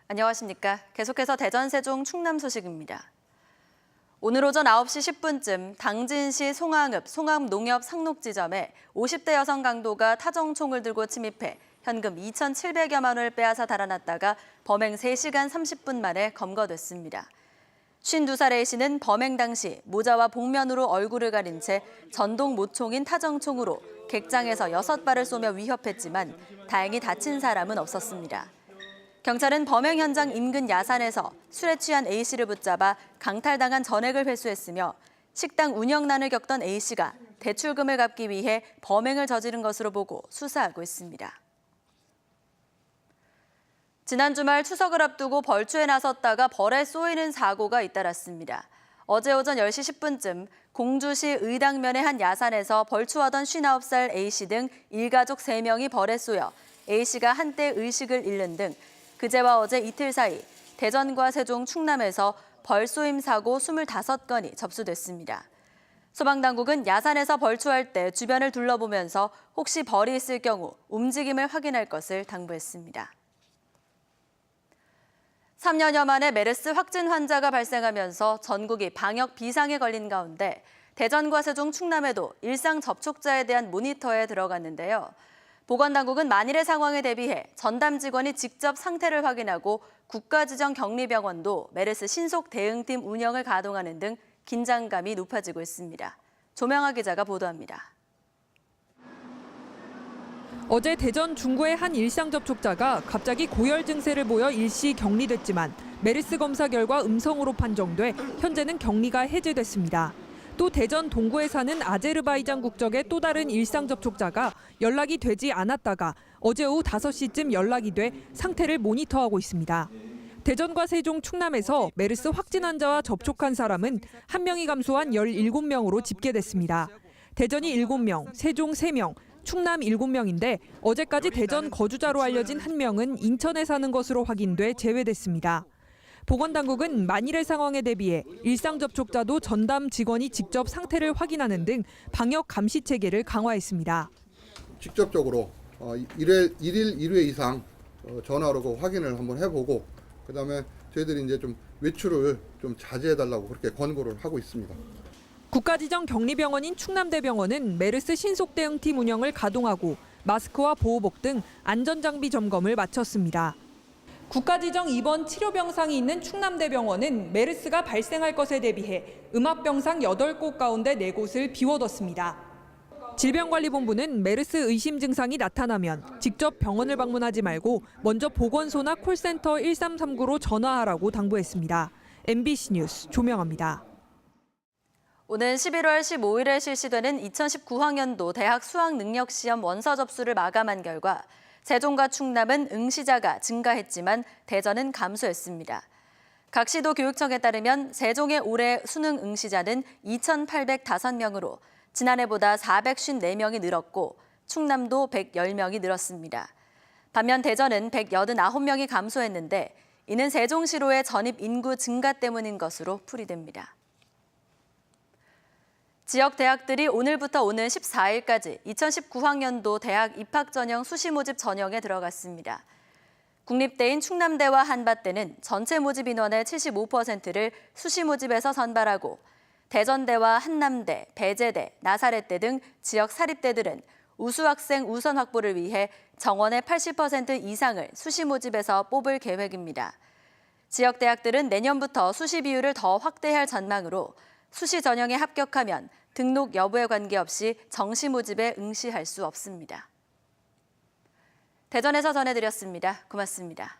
안녕하십니까. 계속해서 대전, 세종, 충남 소식입니다. 오늘 오전 9시 10분쯤 당진시 송암농협 상록지점에 50대 여성 강도가 타정총을 들고 침입해 현금 2,700여만 원을 빼앗아 달아났다가 범행 3시간 30분 만에 검거됐습니다. 52살 A씨는 범행 당시 모자와 복면으로 얼굴을 가린 채 전동 모총인 타정총으로 객장에서 6발을 쏘며 위협했지만 다행히 다친 사람은 없었습니다. 경찰은 범행 현장 인근 야산에서 술에 취한 A씨를 붙잡아 강탈당한 전액을 회수했으며 식당 운영난을 겪던 A씨가 대출금을 갚기 위해 범행을 저지른 것으로 보고 수사하고 있습니다. 지난 주말 추석을 앞두고 벌초에 나섰다가 벌에 쏘이는 사고가 잇따랐습니다. 어제 오전 10시 10분쯤 공주시 의당면의 한 야산에서 벌초하던 59살 A씨 등 일가족 3명이 벌에 쏘여 A씨가 한때 의식을 잃는 등 그제와 어제 이틀 사이 대전과 세종, 충남에서 벌쏘임 사고 25건이 접수됐습니다. 소방당국은 야산에서 벌초할 때 주변을 둘러보면서 혹시 벌이 있을 경우 움직임을 확인할 것을 당부했습니다. 3년여 만에 메르스 확진 환자가 발생하면서 전국이 방역 비상에 걸린 가운데 대전과 세종, 충남에도 일상 접촉자에 대한 모니터에 들어갔는데요. 보건당국은 만일의 상황에 대비해 전담 직원이 직접 상태를 확인하고 국가지정 격리병원도 메르스 신속 대응팀 운영을 가동하는 등 긴장감이 높아지고 있습니다. 조명아 기자가 보도합니다. 어제 대전 중구의 한 일상 접촉자가 갑자기 고열 증세를 보여 일시 격리됐지만 메르스 검사 결과 음성으로 판정돼 현재는 격리가 해제됐습니다. 또 대전 동구에 사는 아제르바이잔 국적의 또 다른 일상 접촉자가 연락이 되지 않았다가 어제 오후 5시쯤 연락이 돼 상태를 모니터하고 있습니다. 대전과 세종, 충남에서 메르스 확진 환자와 접촉한 사람은 1명이 감소한 17명으로 집계됐습니다. 대전이 7명, 세종 3명, 충남 7명인데 어제까지 대전 거주자로 알려진 1명은 인천에 사는 것으로 확인돼 제외됐습니다. 보건당국은 만일의 상황에 대비해 일상 접촉자도 전담 직원이 직접 상태를 확인하는 등 방역 감시 체계를 강화했습니다. 직접적으로 1일 1회 이상 전화로 확인을 한번 해보고 그다음에 저희들이 이제 좀 외출을 좀 자제해달라고 그렇게 권고를 하고 있습니다. 국가지정 격리병원인 충남대병원은 메르스 신속대응팀 운영을 가동하고 마스크와 보호복 등 안전장비 점검을 마쳤습니다. 국가지정 입원 치료병상이 있는 충남대병원은 메르스가 발생할 것에 대비해 음압병상 8곳 가운데 4곳을 비워뒀습니다. 질병관리본부는 메르스 의심 증상이 나타나면 직접 병원을 방문하지 말고 먼저 보건소나 콜센터 1339로 전화하라고 당부했습니다. MBC 뉴스 조명아입니다. 오는 11월 15일에 실시되는 2019학년도 대학 수학능력시험 원서 접수를 마감한 결과 세종과 충남은 응시자가 증가했지만 대전은 감소했습니다. 각 시도 교육청에 따르면 세종의 올해 수능 응시자는 2,805명으로 지난해보다 454명이 늘었고 충남도 110명이 늘었습니다. 반면 대전은 189명이 감소했는데 이는 세종시로의 전입 인구 증가 때문인 것으로 풀이됩니다. 지역 대학들이 오늘부터 오는 14일까지 2019학년도 대학 입학 전형 수시 모집 전형에 들어갔습니다. 국립대인 충남대와 한밭대는 전체 모집 인원의 75%를 수시 모집에서 선발하고 대전대와 한남대, 배재대, 나사렛대 등 지역 사립대들은 우수 학생 우선 확보를 위해 정원의 80% 이상을 수시 모집에서 뽑을 계획입니다. 지역 대학들은 내년부터 수시 비율을 더 확대할 전망으로 수시 전형에 합격하면 등록 여부에 관계없이 정시 모집에 응시할 수 없습니다. 대전에서 전해드렸습니다. 고맙습니다.